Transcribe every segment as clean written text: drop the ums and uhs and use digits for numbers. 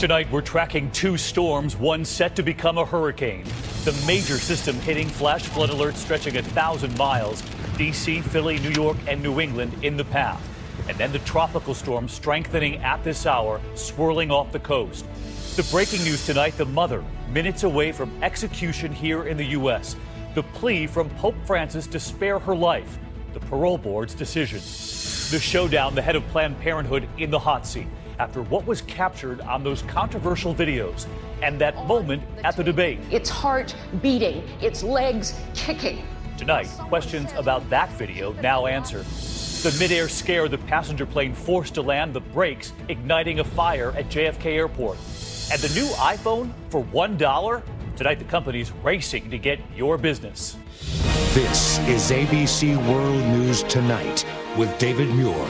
Tonight, we're tracking two storms, one set to become a hurricane. The major system hitting, flash flood alerts stretching 1,000 miles. D.C., Philly, New York, and New England in the path. And then the tropical storm strengthening at this hour, swirling off the coast. The breaking news tonight, the mother, minutes away from execution here in the U.S. The plea from Pope Francis to spare her life. The parole board's decision. The showdown, the head of Planned Parenthood in the hot seat after what was captured on those controversial videos and that moment at the debate. Its heart beating, its legs kicking. Tonight, questions about that video now answered. The midair scare the passenger plane forced to land, the brakes igniting a fire at JFK Airport. And the new iPhone for $1? Tonight, the company's racing to get your business. This is ABC World News Tonight with David Muir.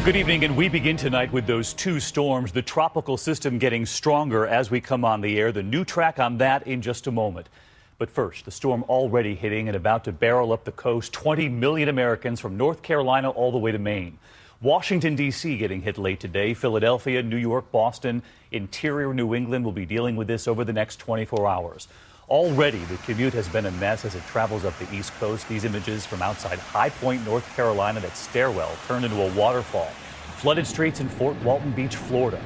Good evening, and we begin tonight with those two storms, the tropical system getting stronger as we come on the air. The new track on that in just a moment. But first, the storm already hitting and about to barrel up the coast. 20 million Americans from North Carolina all the way to Maine. Washington, D.C. getting hit late today. Philadelphia, New York, Boston, interior New England will be dealing with this over the next 24 hours. Already, the commute has been a mess as it travels up the East Coast. These images from outside High Point, North Carolina, that stairwell turned into a waterfall. Flooded streets in Fort Walton Beach, Florida.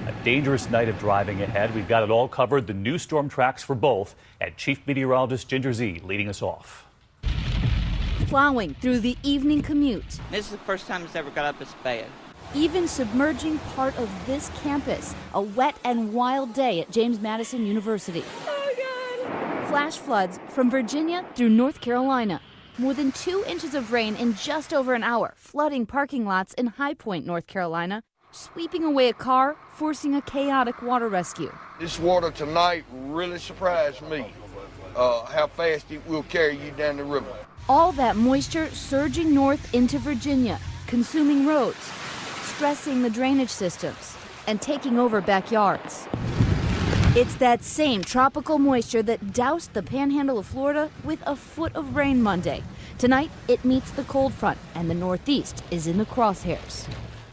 A dangerous night of driving ahead. We've got it all covered. The new storm tracks for both. And Chief Meteorologist Ginger Z leading us off. Plowing through the evening commute. This is the first time it's ever got up this bad. Even submerging part of this campus. A wet and wild day at James Madison University. Flash floods from Virginia through North Carolina. More than 2 inches of rain in just over an hour, flooding parking lots in High Point, North Carolina, sweeping away a car, forcing a chaotic water rescue. This water tonight really surprised me, how fast it will carry you down the river. All that moisture surging north into Virginia, consuming roads, stressing the drainage systems, and taking over backyards. It's that same tropical moisture that doused the panhandle of Florida with a foot of rain Monday. Tonight, it meets the cold front, and the Northeast is in the crosshairs.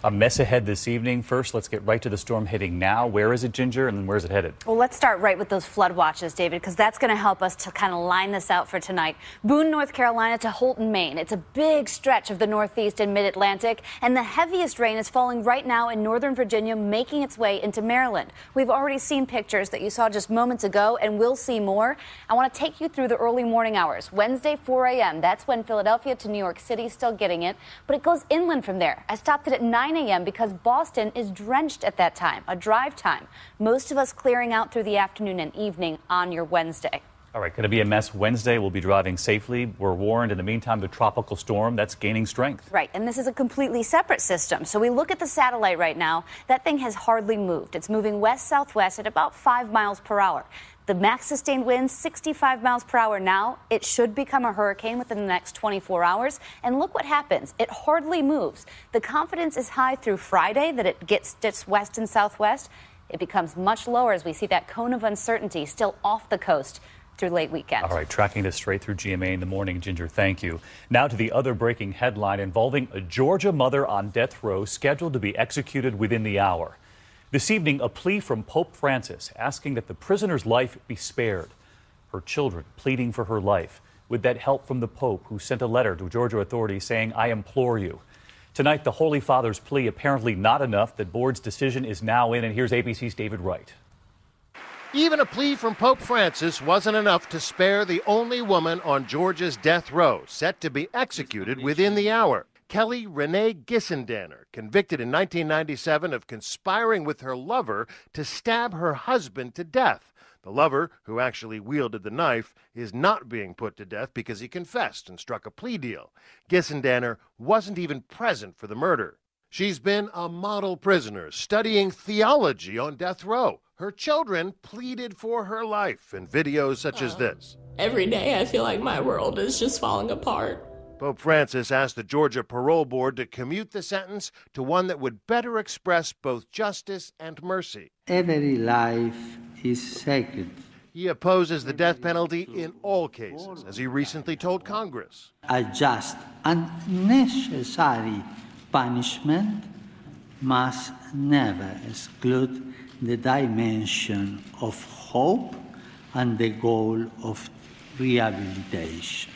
A mess ahead this evening. First, let's get right to the storm hitting now. Where is it, Ginger, and where's it headed? Well, let's start right with those flood watches, David, because that's going to help us to kind of line this out for tonight. Boone, North Carolina to Holton, Maine. It's a big stretch of the Northeast and Mid-Atlantic, and the heaviest rain is falling right now in Northern Virginia, making its way into Maryland. We've already seen pictures that you saw just moments ago, and we'll see more. I want to take you through the early morning hours. Wednesday, 4 a.m. That's when Philadelphia to New York City is still getting it, but it goes inland from there. I stopped it at 9 a.m. because Boston is drenched at that time, a drive time. Most of us clearing out through the afternoon and evening on your Wednesday. All right, going to be a mess Wednesday. We'll be driving safely. We're warned. In the meantime, the tropical storm, that's gaining strength. Right, and this is a completely separate system. So we look at the satellite right now. That thing has hardly moved. It's moving west-southwest at about 5 miles per hour. The max sustained winds, 65 miles per hour now. It should become a hurricane within the next 24 hours. And look what happens. It hardly moves. The confidence is high through Friday that it gets west and southwest. It becomes much lower as we see that cone of uncertainty still off the coast through late weekend. All right, tracking this straight through GMA in the morning. Ginger, thank you. Now to the other breaking headline involving a Georgia mother on death row scheduled to be executed within the hour. This evening, a plea from Pope Francis asking that the prisoner's life be spared. Her children pleading for her life with that help from the Pope, who sent a letter to Georgia authorities saying, "I implore you." Tonight, the Holy Father's plea apparently not enough. The board's decision is now in, and here's ABC's David Wright. Even a plea from Pope Francis wasn't enough to spare the only woman on Georgia's death row, set to be executed within the hour. Kelly Renee Gissendanner, convicted in 1997 of conspiring with her lover to stab her husband to death. The lover, who actually wielded the knife, is not being put to death because he confessed and struck a plea deal. Gissendanner wasn't even present for the murder. She's been a model prisoner studying theology on death row. Her children pleaded for her life in videos such as this. Every day I feel like my world is just falling apart. Pope Francis asked the Georgia Parole Board to commute the sentence to one that would better express both justice and mercy. Every life is sacred. He opposes the death penalty in all cases, as he recently told Congress. A just and necessary punishment must never exclude the dimension of hope and the goal of rehabilitation.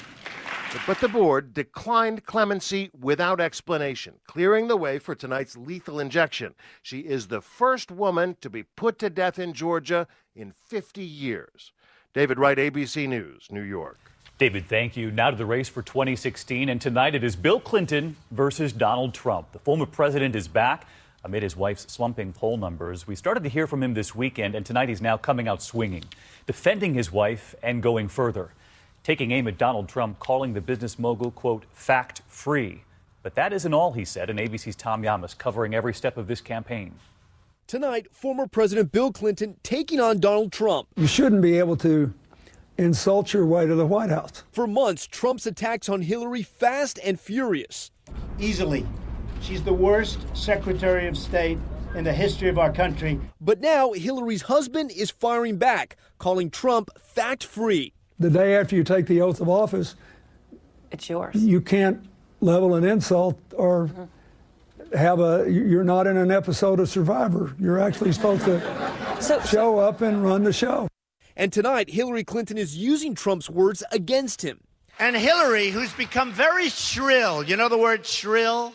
But the board declined clemency without explanation, clearing the way for tonight's lethal injection. She is the first woman to be put to death in Georgia in 50 years. David Wright, ABC News, New York. David, thank you. Now to the race for 2016, and tonight it is Bill Clinton versus Donald Trump. The former president is back amid his wife's slumping poll numbers. We started to hear from him this weekend, and tonight he's now coming out swinging, defending his wife and going further, taking aim at Donald Trump, calling the business mogul, quote, fact-free. But that isn't all, he said, and ABC's Tom Yamas covering every step of this campaign. Tonight, former President Bill Clinton taking on Donald Trump. You shouldn't be able to insult your way to the White House. For months, Trump's attacks on Hillary fast and furious. Easily. She's the worst Secretary of State in the history of our country. But now Hillary's husband is firing back, calling Trump fact-free. The day after you take the oath of office, it's yours. You can't level an insult or you're not in an episode of Survivor. You're actually supposed to show up and run the show. And tonight, Hillary Clinton is using Trump's words against him. And Hillary, who's become very shrill, you know the word shrill?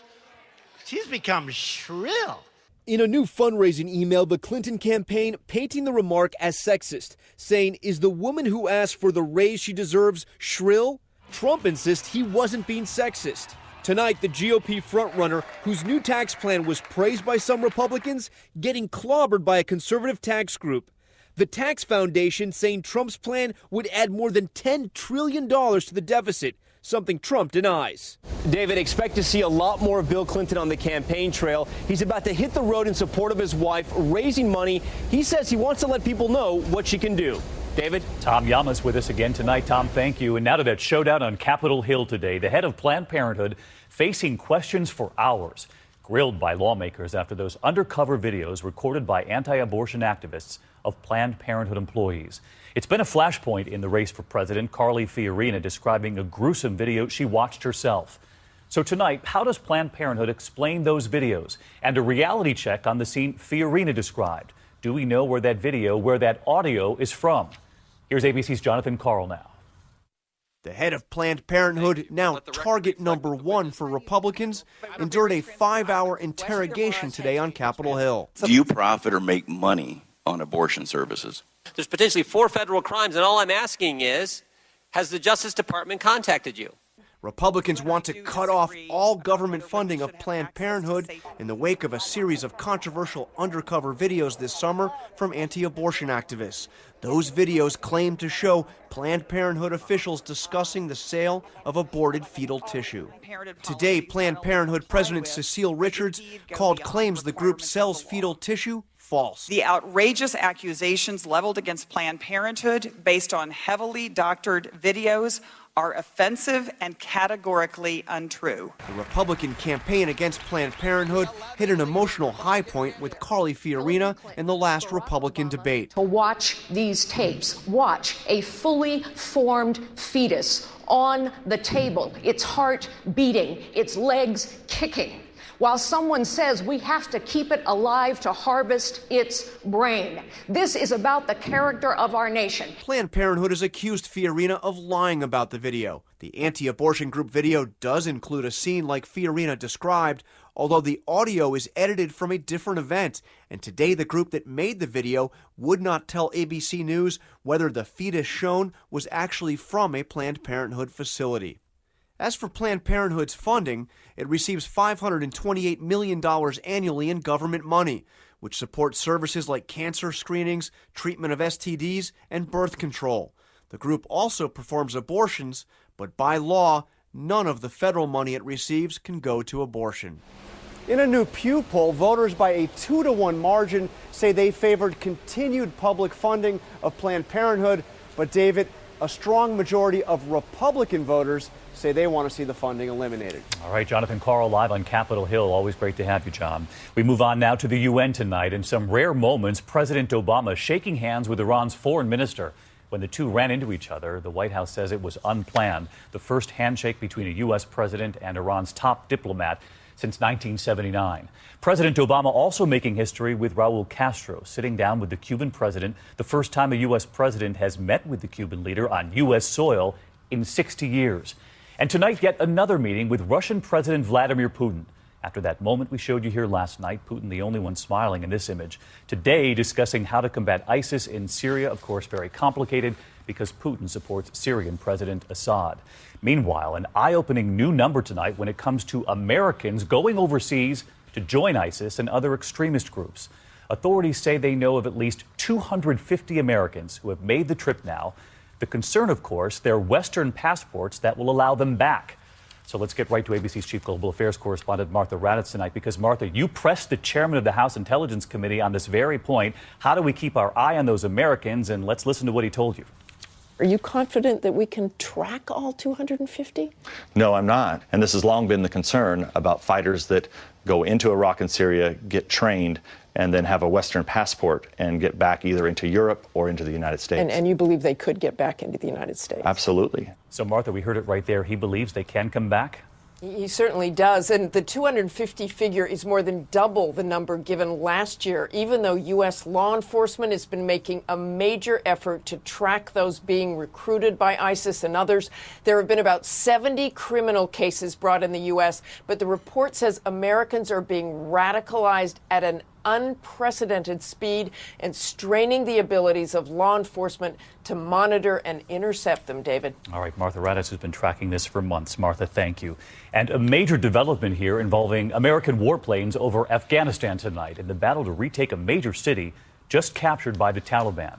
She's become shrill. In a new fundraising email, the Clinton campaign painting the remark as sexist, saying, is the woman who asked for the raise she deserves shrill? Trump insists he wasn't being sexist. Tonight, the GOP frontrunner, whose new tax plan was praised by some Republicans, getting clobbered by a conservative tax group. The Tax Foundation saying Trump's plan would add more than $10 trillion to the deficit, something Trump denies. David, expect to see a lot more of Bill Clinton on the campaign trail. He's about to hit the road in support of his wife, raising money. He says he wants to let people know what she can do. David? Tom Yamas with us again tonight. Tom, thank you. And now to that showdown on Capitol Hill today. The head of Planned Parenthood facing questions for hours, grilled by lawmakers after those undercover videos recorded by anti-abortion activists of Planned Parenthood employees. It's been a flashpoint in the race for president. Carly Fiorina describing a gruesome video she watched herself. So tonight, how does Planned Parenthood explain those videos? And a reality check on the scene Fiorina described. Do we know where that video, where that audio is from? Here's ABC's Jonathan Karl now. The head of Planned Parenthood, now target number one for Republicans, endured a 5-hour interrogation today on Capitol Hill. Do you profit or make money on abortion services? There's potentially 4 federal crimes, and all I'm asking is, has the Justice Department contacted you? Republicans want to cut off all government funding of Planned Parenthood in the wake of a series of controversial undercover videos this summer from anti-abortion activists. Those videos claim to show Planned Parenthood officials discussing the sale of aborted fetal tissue. Today, Planned Parenthood President Cecile Richards called claims the group sells fetal tissue false. The outrageous accusations leveled against Planned Parenthood based on heavily doctored videos are offensive and categorically untrue. The Republican campaign against Planned Parenthood hit an emotional high point with Carly Fiorina in the last Republican debate. To watch these tapes, watch a fully formed fetus on the table, its heart beating, its legs kicking, while someone says we have to keep it alive to harvest its brain. This is about the character of our nation. Planned Parenthood has accused Fiorina of lying about the video. The anti-abortion group video does include a scene like Fiorina described, although the audio is edited from a different event. And today the group that made the video would not tell ABC News whether the fetus shown was actually from a Planned Parenthood facility. As for Planned Parenthood's funding, it receives $528 million annually in government money, which supports services like cancer screenings, treatment of STDs, and birth control. The group also performs abortions, but by law, none of the federal money it receives can go to abortion. In a new Pew poll, voters by a 2-to-1 margin say they favored continued public funding of Planned Parenthood. But David, a strong majority of Republican voters say they want to see the funding eliminated. All right, Jonathan Karl live on Capitol Hill. Always great to have you, John. We move on now to the UN tonight. In some rare moments, President Obama shaking hands with Iran's foreign minister. When the two ran into each other, the White House says it was unplanned. The first handshake between a U.S. president and Iran's top diplomat. since 1979. President Obama also making history with Raul Castro, sitting down with the Cuban president, the first time a U.S. president has met with the Cuban leader on U.S. soil in 60 years. And tonight, yet another meeting with Russian President Vladimir Putin. After that moment we showed you here last night, Putin the only one smiling in this image. Today, discussing how to combat ISIS in Syria, of course, very complicated because Putin supports Syrian President Assad. Meanwhile, an eye-opening new number tonight when it comes to Americans going overseas to join ISIS and other extremist groups. Authorities say they know of at least 250 Americans who have made the trip now. The concern, of course, their Western passports that will allow them back. So let's get right to ABC's Chief Global Affairs correspondent Martha Raddatz tonight, because, Martha, you pressed the chairman of the House Intelligence Committee on this very point. How do we keep our eye on those Americans? And let's listen to what he told you. Are you confident that we can track all 250? No, I'm not. And this has long been the concern about fighters that go into Iraq and Syria, get trained, and then have a Western passport and get back either into Europe or into the United States. And you believe they could get back into the United States? Absolutely. So, Martha, we heard it right there. He believes they can come back? He certainly does. And the 250 figure is more than double the number given last year, even though U.S. law enforcement has been making a major effort to track those being recruited by ISIS and others. There have been about 70 criminal cases brought in the U.S., but the report says Americans are being radicalized at an unprecedented speed and straining the abilities of law enforcement to monitor and intercept them, David. All right, Martha Raddatz has been tracking this for months. Martha, thank you. And a major development here involving American warplanes over Afghanistan tonight in the battle to retake a major city just captured by the Taliban.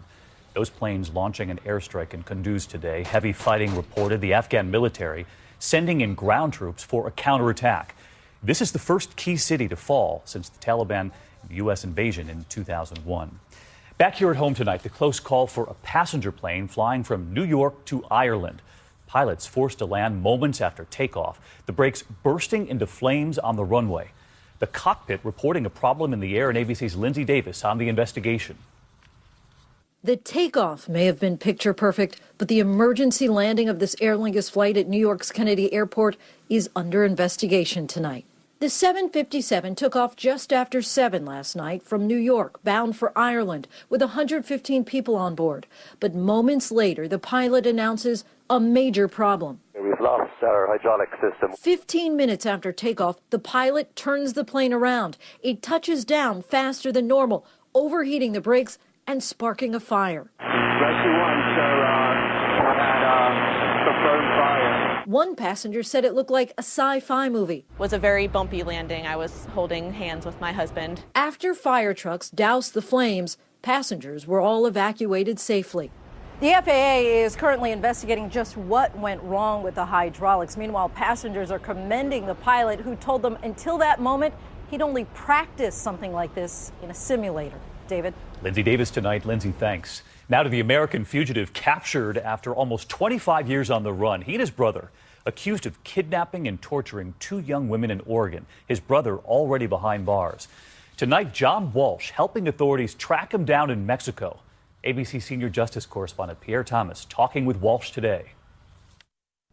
Those planes launching an airstrike in Kunduz today. Heavy fighting reported, the Afghan military sending in ground troops for a counterattack. This is the first key city to fall since the Taliban U.S. invasion in 2001. Back here at home tonight, the close call for a passenger plane flying from New York to Ireland. Pilots forced to land moments after takeoff, the brakes bursting into flames on the runway. The cockpit reporting a problem in the air, and ABC's Lindsay Davis on the investigation. The takeoff may have been picture perfect, but the emergency landing of this Aer Lingus flight at New York's Kennedy Airport is under investigation tonight. The 757 took off just after 7 last night from New York, bound for Ireland, with 115 people on board. But moments later, the pilot announces a major problem. We've lost our hydraulic system. 15 minutes after takeoff, the pilot turns the plane around. It touches down faster than normal, overheating the brakes and sparking a fire. Rescue 1, sir, had confirmed fire. One passenger said it looked like a sci-fi movie. It was a very bumpy landing. I was holding hands with my husband. After fire trucks doused the flames, passengers were all evacuated safely. The FAA is currently investigating just what went wrong with the hydraulics. Meanwhile, passengers are commending the pilot who told them until that moment he'd only practiced something like this in a simulator. David? Lindsay Davis tonight. Lindsay, thanks. Now to the American fugitive captured after almost 25 years on the run. He and his brother accused of kidnapping and torturing 2 young women in Oregon. His brother already behind bars. Tonight, John Walsh helping authorities track him down in Mexico. ABC senior justice correspondent Pierre Thomas talking with Walsh today.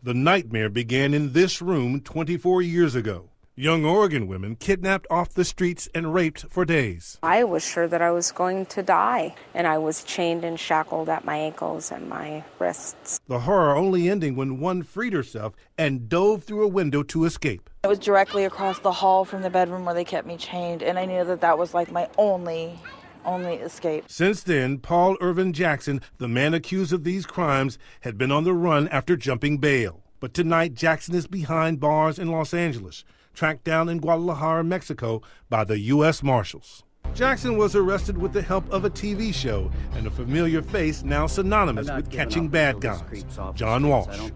The nightmare began in this room 24 years ago. Young Oregon women kidnapped off the streets and raped for days. I was sure that I was going to die, and I was chained and shackled at my ankles and my wrists. The horror only ending when one freed herself and dove through a window to escape. It was directly across the hall from the bedroom where they kept me chained, and I knew that that was like my only escape. Since then, Paul Irvin Jackson, the man accused of these crimes, had been on the run after jumping bail. But tonight, Jackson is behind bars in Los Angeles, tracked down in Guadalajara, Mexico by the U.S. Marshals. Jackson was arrested with the help of a TV show and a familiar face now synonymous with catching bad guys, John Walsh.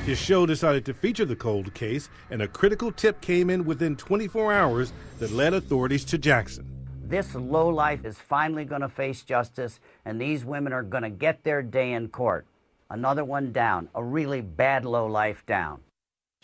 His show decided to feature the cold case, and a critical tip came in within 24 hours that led authorities to Jackson. This lowlife is finally going to face justice, and these women are going to get their day in court. Another one down, a really bad lowlife down.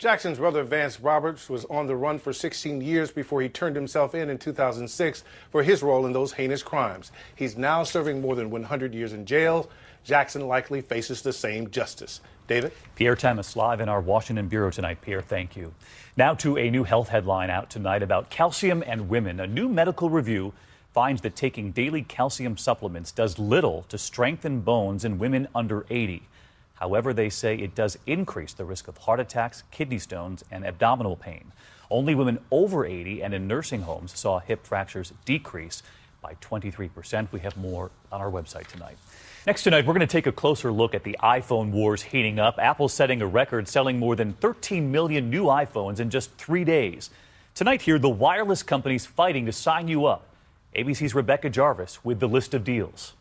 Jackson's brother Vance Roberts was on the run for 16 years before he turned himself in 2006 for his role in those heinous crimes. He's now serving more than 100 years in jail. Jackson likely faces the same justice. David? Pierre Tamas live in our Washington bureau tonight. Pierre, thank you. Now to a new health headline out tonight about calcium and women. A new medical review finds that taking daily calcium supplements does little to strengthen bones in women under 80. However, they say it does increase the risk of heart attacks, kidney stones, and abdominal pain. Only women over 80 and in nursing homes saw hip fractures decrease by 23%. We have more on our website tonight. Next tonight, we're going to take a closer look at the iPhone wars heating up. Apple's setting a record, selling more than 13 million new iPhones in just 3 days. Tonight here, the wireless companies fighting to sign you up. ABC's Rebecca Jarvis with the list of deals.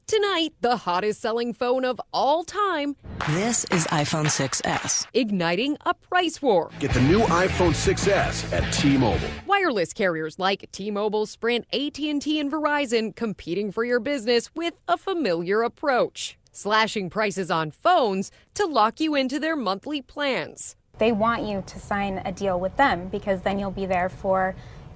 Tonight, the hottest selling phone of all time. This is iPhone 6s. Igniting a price war. Get the new iPhone 6s at T-Mobile. Wireless carriers like T-Mobile, Sprint, AT&T, and Verizon competing for your business with a familiar approach. Slashing prices on phones to lock you into their monthly plans. They want you to sign a deal with them because then you'll be there for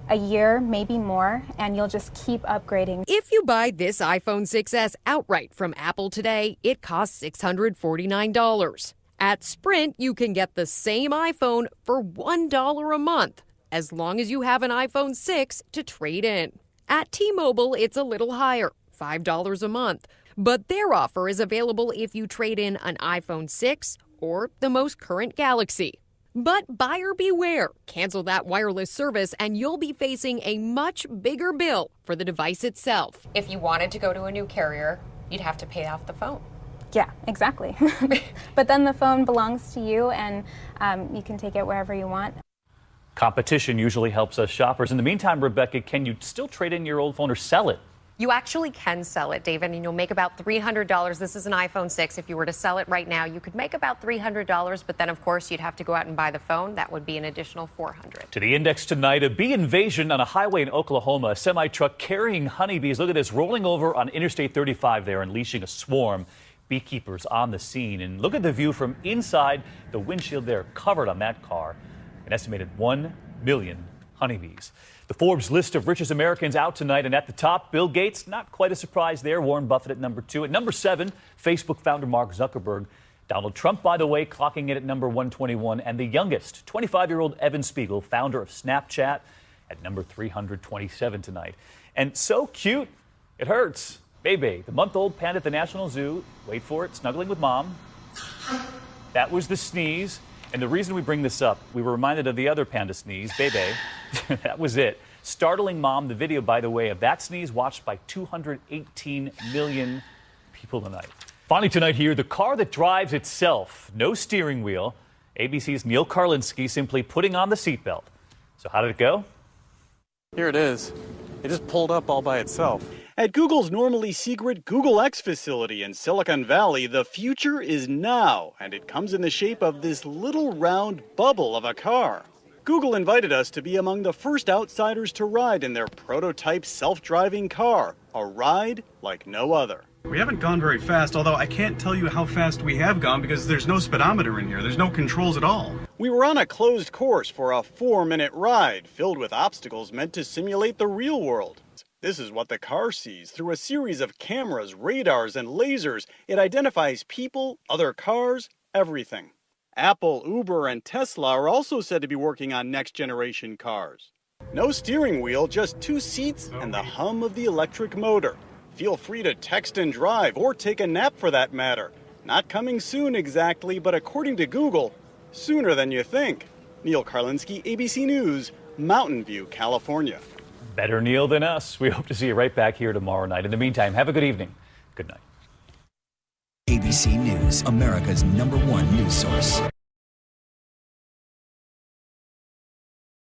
a year, maybe more, and you'll just keep upgrading. If you buy this iPhone 6s outright from Apple today, it costs $649. At Sprint, you can get the same iPhone for $1 a month, as long as you have an iPhone 6 to trade in. At T-Mobile, it's a little higher, $5 a month. But their offer is available if you trade in an iPhone 6 or the most current Galaxy. But buyer beware. Cancel that wireless service and you'll be facing a much bigger bill for the device itself. If you wanted to go to a new carrier, you'd have to pay off the phone. Yeah, exactly. But then the phone belongs to you and you can take it wherever you want. Competition usually helps us shoppers. In the meantime, Rebecca, can you still trade in your old phone or sell it? You actually can sell it, David, and you'll make about $300. This is an iPhone 6. If you were to sell it right now, you could make about $300, but then, of course, you'd have to go out and buy the phone. That would be an additional $400. To the index tonight, a bee invasion on a highway in Oklahoma. A semi-truck carrying honeybees. Look at this, rolling over on Interstate 35 there, unleashing a swarm. Beekeepers on the scene. And look at the view from inside the windshield there, covered on that car. An estimated 1 million honeybees. The Forbes list of richest Americans out tonight, and at the top, Bill Gates, not quite a surprise there. Warren Buffett at number 2. At number 7, Facebook founder Mark Zuckerberg. Donald Trump, by the way, clocking in at number 121. And the youngest, 25-year-old Evan Spiegel, founder of Snapchat, at number 327 tonight. And so cute, it hurts. Bebe, the month-old panda at the National Zoo, wait for it, snuggling with mom. That was the sneeze. And the reason we bring this up, we were reminded of the other panda sneeze, Bebe. That was it. Startling mom. The video, by the way, of that sneeze watched by 218 million people tonight. Finally tonight here, the car that drives itself. No steering wheel. ABC's Neil Karlinski simply putting on the seatbelt. So how did it go? Here it is. It just pulled up all by itself. At Google's normally secret Google X facility in Silicon Valley, the future is now, and it comes in the shape of this little round bubble of a car. Google invited us to be among the first outsiders to ride in their prototype self-driving car, a ride like no other. We haven't gone very fast, although I can't tell you how fast we have gone because there's no speedometer in here. There's no controls at all. We were on a closed course for a 4-minute ride filled with obstacles meant to simulate the real world. This is what the car sees. Through a series of cameras, radars, and lasers, it identifies people, other cars, everything. Apple, Uber, and Tesla are also said to be working on next-generation cars. No steering wheel, just 2 seats and the hum of the electric motor. Feel free to text and drive, or take a nap for that matter. Not coming soon exactly, but according to Google, sooner than you think. Neil Karlinski, ABC News, Mountain View, California. Better Neil than us. We hope to see you right back here tomorrow night. In the meantime, have a good evening. Good night. ABC News, America's #1 news source.